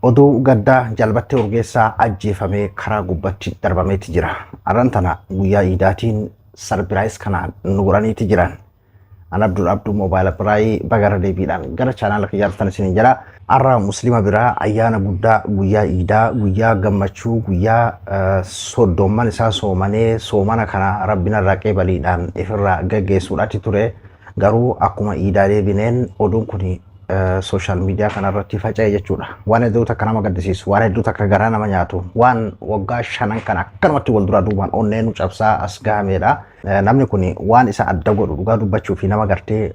Oduu gaddaa jalbattee urgeessaa ajjeefamee karaa gubbaatti darbameeti jira. Arrantana guyyaa iidaatiin sarpiraayis kanaan nu godhaniiti jiran. An Abduu Moobaayila Biraayii bagara deebiidhaan gara chaanaala kiyyaartan isin jira. Arraa Muslima biraa ayyaana guddaa guyyaa iidaa, guyyaa gammachuu, guyyaa soddomman isaa soomanii soomana kana Rabbina irraa qeebaliidhaan ifirraa gaggeessuudhaatti ture. Garuu akkuma iidaa deebineen oduun kuni social media kana irratti faca'ee jechuudha. Waan hedduu takka nama gaddisiisu, waan hedduu takka garaa nama nyaatu, waan waggaa shanan kana akkanumatti wal duraa duubaan onneen nu cabsaa as gahamedha. Namni kun waan isa adda godhu dhugaa dubbachuu fi nama gartee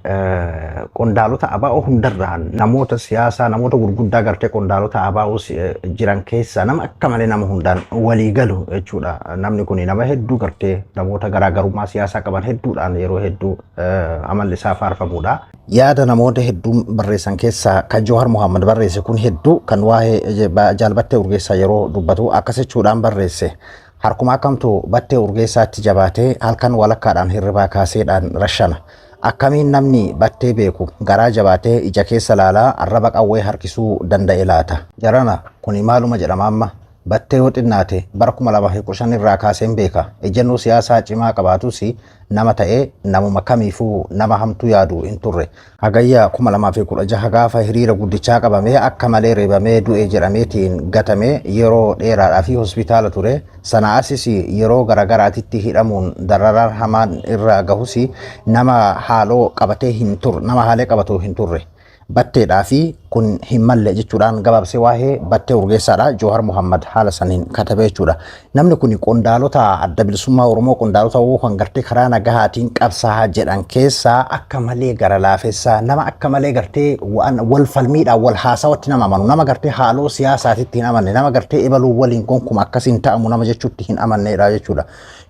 qondaalota ABO hundarraan namoota siyaasaa, namoota gurguddaa gartee qondaalota ABO jiran keessa nama akka malee nama hundaan walii galu jechuudha. Namni kun nama hedduu gartee namoota garaagarummaa siyaasaa qaban hedduudhaan yeroo hedduu amalli isaa faarfamudha. Yaada namoota hedduu barreessan keessaa kan Jawahar Muhammad barreesse kun hedduu kan waa'ee jalbattee urgeessaa yeroo dubbatu akkas jechuudhaan barreesse. Harkuma akkamtu battee urgeessaatti jabaatee halkan walakkaadhaan hirribaa kaaseedhaan rashana. Akkamiin namni battee beeku garaa jabaatee ija keessa laalaa arraba qawwee harkisuu danda'e laata. Jarana kuni maaluma jedhama amma battee yoo xinnaate bara 2015 irraa kaaseen beeka. Ejjennoo siyaasaa cimaa qabaatus nama ta'ee namuma kamiifuu nama hamtuu yaadu hin turre. Hagayyaa 2016 gaafa hiriira guddichaa qabamee akka malee reebamee du'ee jedhameetiin gatamee yeroo dheeraadhaa fi hospitaala ture. Sana asis yeroo garagaraatitti hidhamuun dararaa hamaan irraa gahus nama haaloo qabatee hin turre, nama haalee qabatoo hin turre. Batteedhaa fi kun hin malle jechuudhaan gabaabsee waa'ee battee urgeessaadha. Jawahar Muhammad haala saniin katabe jechuudha. Namni kun qondaalota adda bilisummaa Oromoo qondaalota kan gartee karaa nagahaatiin qabsaa jedhan keessaa akka malee gara laafessaa nama akka malee gartee wal falmiidhaan wal haasawatti nama amanu nama gartee haaloo siyaasaatitti hin amanne nama gartee ebaluu waliin gonkumaa akkasiin ta'amu nama jechuutti hin amanneedha jechuudha.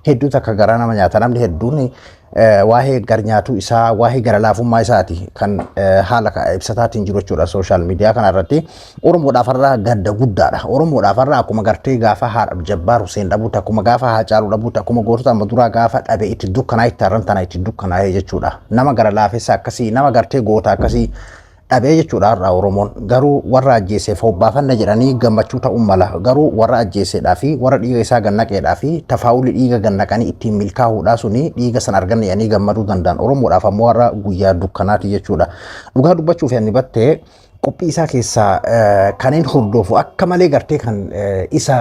Hedduu takka garaa nama nyaata namni hedduun waa'ee garnyaatuu isaa waa'ee gara laafummaa isaati kan haala ibsataatiin jiru jechuudha social media kana irratti. Oromoodhaaf irraa gadda guddaadha. Oromoodhaaf irraa akkuma gartee gaafa Haadha Jabbaar Huseen dhabuutti akkuma gaafa Haacaaluu dhabuutti akkuma gootota maduraa gaafa dhabe itti dukkanaa itti arrantana itti dukkanaa'ee jechuudha. Nama gara laafessa akkasii nama gartee goota akkasii dhabee jechuudha irraa Oromoon. Garuu warra ajjeeseef hobbaafanna jedhanii gammachuu ta'uu mala. Garuu warra ajjeeseedhaa fi warra dhiiga isaa gannaqeedhaa fi tafaawulli dhiiga gannaqanii ittiin milkaa'uudhaa suni dhiiga san arganne jedhanii gammaduu danda'an. Oromoodhaaf ammoo warra guyyaa dukkanaati jechuudha. Dhugaa dubbachuuf yanni battee qophii isaa keessaa kanneen hordofu akka malee gartee kan isa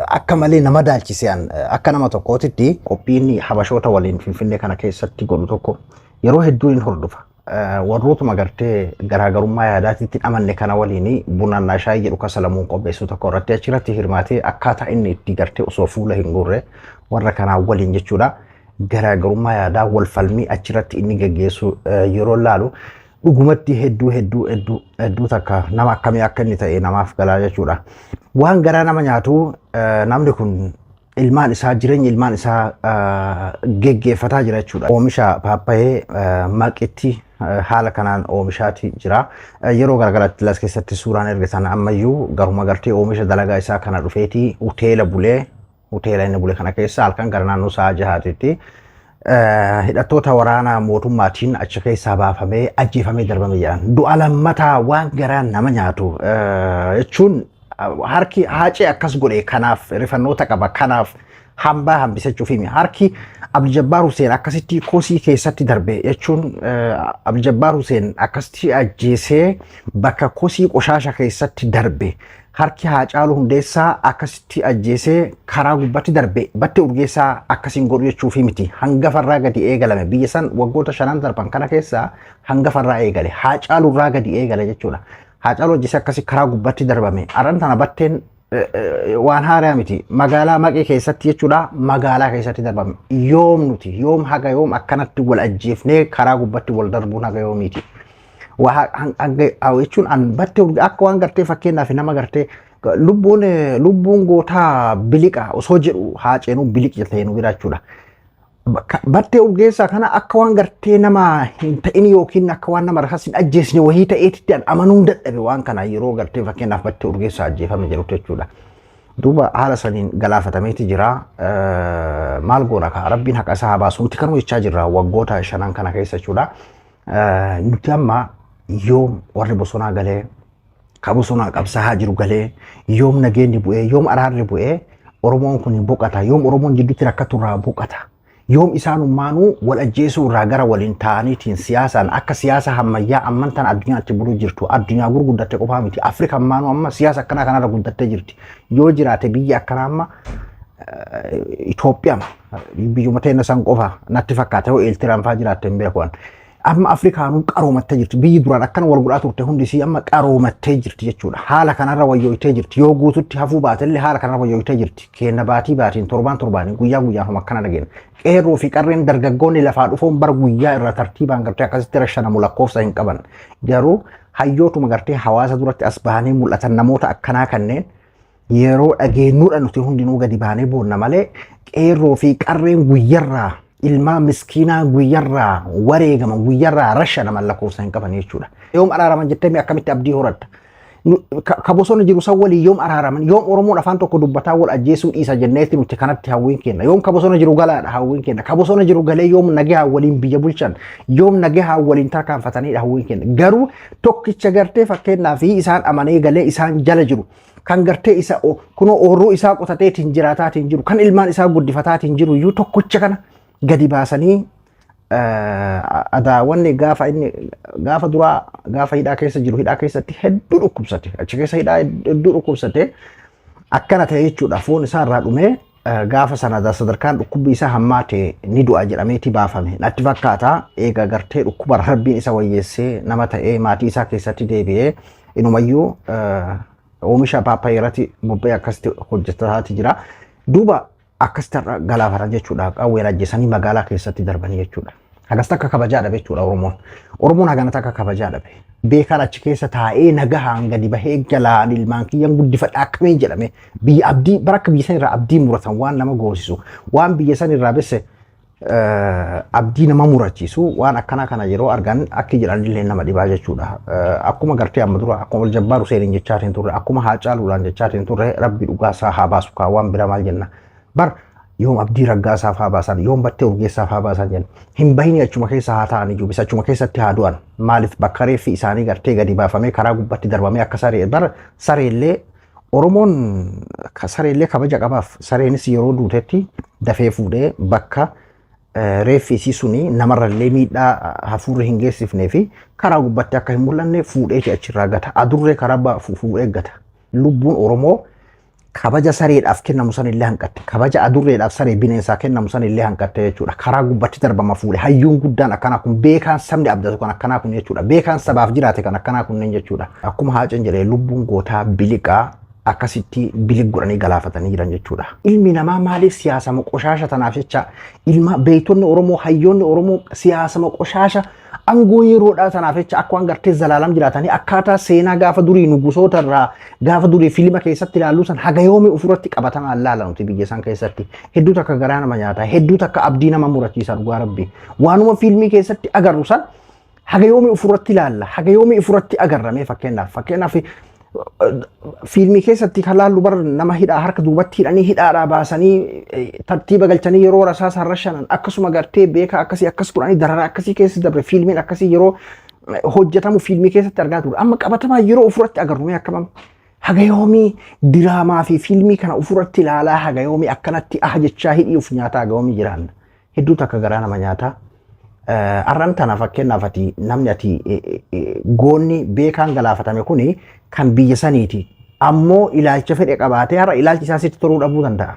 akka malee nama daalchisean akka nama tokkootitti qophiin habashoota waliin Finfinnee kana keessatti godhu tokko yeroo hedduu hin hordofa. Warrootuma gartee garaagarummaa yaadaatitti amanne kana waliin bunannaa shaayii jedhu Kasalamuun qopheessu tokko irratti achirratti hirmaatee akkaataa inni itti gartee osoo fuula hin gurre warra kanaa waliin jechuudha. Garaagarummaa yaadaa wal falmii achirratti inni gaggeessu yeroo laalu dhugumatti hedduu takka nama akkamii akka inni ta'e namaaf galaa jechuudha. Waan garaa nama nyaatu namni kun ilmaan isaa jireenya ilmaan isaa geggeeffataa jira jechuudha. Oomisha paappayee maqitti haala kanaan oomishaati jira. Yeroo garagaraatti las keessatti suuraan ergitan ammayyuu garuma gartee oomisha dalagaa isaa kana dhufeeti hoteela bulee hoteela inni bule kana keessa halkan gara naannoo sa'a 6titti hidhattoota waraanaa mootummaatiin achi keessaa baafamee ajjeefamee darbamee jedhan. Du'a lammataa waan garaa nama nyaatu jechuun harki haacee akkas godhe kanaaf rifannoota qaba kanaaf hambaa hambisachuuf himi harki Abdul Jabbaar Huseen akkasitti kosii keessatti darbe jechuun Abdul Jabbaar Huseen akkasitti ajjeesee bakka kosii qoshaasha keessatti darbe harki Haacaaluu Hundeessaa akkasitti ajjeesee karaa gubbatti darbe battee urgeessaa akkasiin godhu jechuuf miti hangafarraa gadi eegalame biyya san waggoota 5 darban kana keessaa hangafarraa eegale Haacaaluu irraa gadi eegale jechuudha. Haacaaluu ajjeesee akkasii karaa gubbatti darbame arrantana batteen waan haaraa miti magaalaa maqee keessatti jechuudha magaalaa keessatti darbame yoom nuti yoom haga yoom akkanatti wal ajjeefnee karaa gubbatti wal darbuun haga yoomiti jechuun an battee akka waan gartee fakkeenyaaf nama gartee lubbuun gootaa biliqa osoo jedhu haaceenuu biliq ta'ee nu bira jechuudha. Battee urgeessaa kana akka waan gartee nama hin ta'in yookiin akka waan nama rasaas hin ajjeesne wahii ta'eetitti amanuun dadhabe waan kana yeroo gartee fakkeenyaaf battee urgeessaa ajjeefame jedhutti jechuudha. Duuba haala saniin galaafatameeti jira. Maal goona ka Rabbiin haqa isaa baasu nuti kanuma jechaa jirra waggoota 5 kana keessa jechuudha. Nuti amma yoom warri bosonaa galee kabusona qabsaa jiru galee yoom nageenyi bu'ee yoom araarri bu'ee Oromoon kun boqata yoom Oromoon jidduutti rakkatu irraa boqata yoom isaanummaanuu wal ajjeesuu irraa gara waliin ta'aniitiin siyaasaan akka siyaasa hammayyaa ammantaan addunyaatti buluu jirtu addunyaa gurguddatte qofaa miti Afrikaan maanuu amma siyaasa akkanaa kanarra guddattee jirti yoo jiraate biyya akkanaa amma Itoophiyaa biyyuma teenya san qofa natti fakkaata yoo Eertiraan fa'aa jiraatte hin beeku amma Afrikaanuu qaroomattee jirti biyyi duraan akkana wal godhaa turte hundisii amma qaroomattee jirti jechuudha haala kanarra wayyooytee jirti yoo guututti hafuu baatellee haala kanarra wayyooytee jirti kenna baatiin torbaan guyyaa guyyaan akkana dhageenya qeerroo fi qarreen dargaggoonni lafaa dhufoon bar guyyaa irra tartiibaan gartee akkasitti rashanamu lakkoofsa hin qaban garuu hayyootuma gartee hawaasa duratti as bahanii mul'atan namoota akkanaa kanneen yeroo dhageenyuudha nuti hundinuu gadi baanee boonna malee qeerroo fi qarreen guyyarraa ilmaa miskiinaa guyyarraa wareegama guyyarraa rashanaman lakkoofsa hin qaban jechuudha. Yoom araaraman jettee akkamitti abdii horatta? Kabosona jiru san walii yoom araaraman yoom Oromoon afaan tokko dubbataa wal ajjeesuu dhiisa jenneetti nuti kanatti hawwiin kenna yoom kabosona jiru galaadha hawwiin kenna kabosona jiru galee yoom nagaa waliin biyya bulchan yoom nagaa waliin tarkaanfatanii hawwiin kenna garuu tokkicha gartee fakkeenyaa fi isaan amanee galee isaan jala jiru kan gartee isa kunoo oorruu isaa qotateetiin jiraataatiin jiru kan ilmaan isaa guddifataatiin jiru iyyuu tokkicha kana gadi baasanii adaawwanni gaafa duraa gaafa hidhaa keessa jiru hidhaa keessatti hedduu dhukkubsate achi keessa hidhaa hedduu dhukkubsate akkana ta'e jechuudha foon isaa irraa dhumee gaafa sana sadarkaan dhukkubbi isaa hammaate ni du'a jedhameeti baafame natti fakkaata eega gartee dhukkuba rabbiin isa wayyeessee nama ta'ee maatii isaa keessatti deebi'ee inumayyuu oomisha paappaayirratti bobbee akkasitti hojjetaati jira duuba akkasitti galaafatan jechuudha qawwee ajjeesanii magaalaa keessatti darbanii jechuudha. Hagas akka kabajaa dhabe jechuudha Oromoon haganata akka kabajaa dhabe beekaan achi keessa taa'ee nagahaan gadi bahee galaan ilmaan kiyyan guddifadha akkamii jedhame biyya abdii barakka biyya san irraa abdii muratan waan nama goosisu waan biyya san irraa besse abdii nama murachiisu waan akkanaa kana yeroo argan akki jedhanillee nama dhibaa jechuudha. Akkuma gartee amma dura akkuma Jabbaaru Hussein jechaatiin turre akkuma Haacaaluudhaan jechaatiin turre rabbi dhugaasaa haa baasu kaa waan bira maal jenna. Bar yoom abdii raggaasaaf haa baasan yoom battee urgeessaaf haa baasan jenna hin bahini achuma keessa haa ta'an iyyuu bisa achuma keessatti haa du'an maaliif bakka reeffi isaanii gartee gadi baafamee karaa gubbatti darbamee akka saree bar sareellee Oromoon sareellee kabaja qabaaf sareenis yeroo duutetti dafee fuudhee bakka reeffi isii suni namarrallee miidhaa hafuurri hin geessifnee fi karaa gubbatti akka hin mul'anne fuudhee achirraa gata adurree karaa fuudhee gata lubbuun Oromoo kabaja sareedhaaf kennamu san illee hanqatte kabaja adurreedhaaf saree bineensaa kennamu san illee hanqatte jechuudha karaa gubbatti darbama fuudhe hayyuun guddaan akkanaa kun beekaan sabni abdatu kan akkanaa kun jechuudha beekaan sabaaf jiraate kan akkanaa kunneen jechuudha akkuma haacen jedhee lubbuun gootaa biliqaa akkasitti bilig godhanii galaafatanii jiran jechuudha. Ilmi namaa maaliif siyaasama qoshaasha tanaaf jecha ilma beeytonni Oromoo hayyoonni Oromoo siyaasama qoshaasha angoo yeroodhaa tanaaf jecha akka waan gartee zalaalam jiraatanii akkaataa seenaa gaafa durii nugusoota irraa gaafa durii fiilima keessatti ilaaluu san haga yoomii ofirratti qabatamaan laala nuti biyya san keessatti hedduu takka garaa nama nyaataa hedduu takka abdii nama murachiisa dhugaa rabbi waanuma fiilmii keessatti agarru san haga yoomii ofirratti ilaalla haga yoomii ofirratti agarramee fakkeenyaaf fiilmii keessatti kan laallu bar nama hidhaa harka duubatti hidhanii hidhaadhaa baasanii tartiiba galchanii yeroo rasaasaan rashanan akkasuma gartee beekaa akkasii akkas godhanii dararaa akkasii keessa dabre fiilmiin akkasii yeroo hojjetamu fiilmii keessatti argaa ture amma qabatamaa yeroo ofirratti agarrume akkamam haga yoomii diraamaa fi fiilmii kana ofirratti ilaalaa haga yoomii akkanatti jechaa hidhii of nyaataa haga yoomii jiraanna hedduu takka garaa nama nyaataa arran tana fakkeenyaaf ati namni ati goonni beekaan galaafatame kuni kan biyya saniiti ammoo ilaalcha fedhe qabaatee har'a ilaalchi isaa sitti toruu dhabuu danda'a.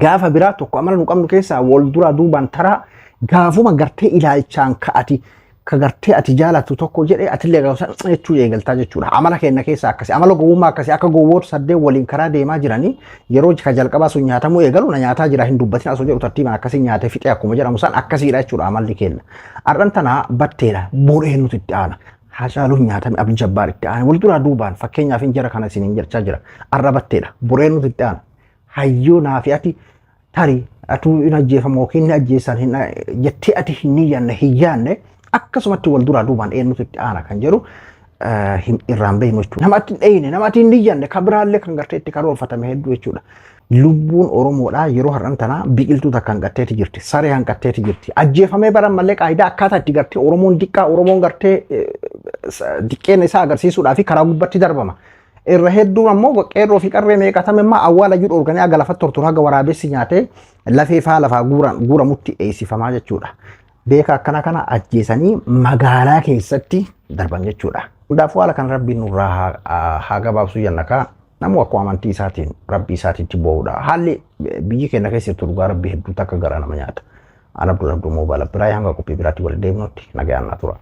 Gaafa biraa tokko amala nu qabnu keessaa wal dura duubaan taraa gaafuma gartee ilaalchaan ka'ati ka gartee ati jaalatu tokko jedhee atillee gaafsa jechuu eegaltaa jechuudha. Amala keenya keessaa akkasii amala gowwummaa akkasii akka gowwoota saddeet waliin karaa deemaa jiranii yeroo ka jalqabaa sun nyaatamuu eegalu na nyaataa jira hin dubbatin asoo jedhu tartiibaan akkasii nyaatee fixee akkuma jedhamu san akkasiidha jechuudha amalli keenya. Arran tanaa batteedha boree nuti itti aana. Haacaaluun nyaatame Abdii Jabbaar itti aane wal duraa duubaan fakkeenyaaf hin jira kana isin hin jechaa jira arra batteedha boree nuti itti aana. Hayyoo naafi ati tarii atuu hin ajjeefamu yookiin ni ajjeessan jettee ati hin yaanne akkasumatti wal duraa duubaan eenyutu itti aana kan jedhu irraan beeynu jechuudha. Namatti hin dheyine, namatti hin iyyanne, kan biraallee kan gartee itti karoorfatame hedduu jechuudha. Lubbuun Oromoodhaa yeroo har'an tanaa biqiltuu takka hanqatteeti jirti. Saree hanqatteeti jirti. Ajjeefamee baran mallee qaayidaa akkaataa itti gartee Oromoon diqqaa Oromoon gartee diqqeen isaa agarsiisuudhaa fi karaa gubbatti darbama. Irra hedduun ammoo qeerroo fi qarree meeqatame immoo awwaala jiru organii aga lafatti tortora haga waraabessi nyaatee lafee faa lafaa guuramutti eessifamaa jechuudha. Beeka akkana kana ajjeesanii magaalaa keessatti darban jechuudha. Hundaafuu haala kan rabbiin nurraa haa gabaabsuu jennakaa. Namu akkuma amantii isaatiin rabbii isaatiitti bo'uudha. Haalli biyyi keenya keessatti dhugaa rabbii hedduu takka gara nama nyaata. Ana Abdul Abduu Moobaala biraa hanga qophii biraatti wal deemnutti nagayaan naa tura.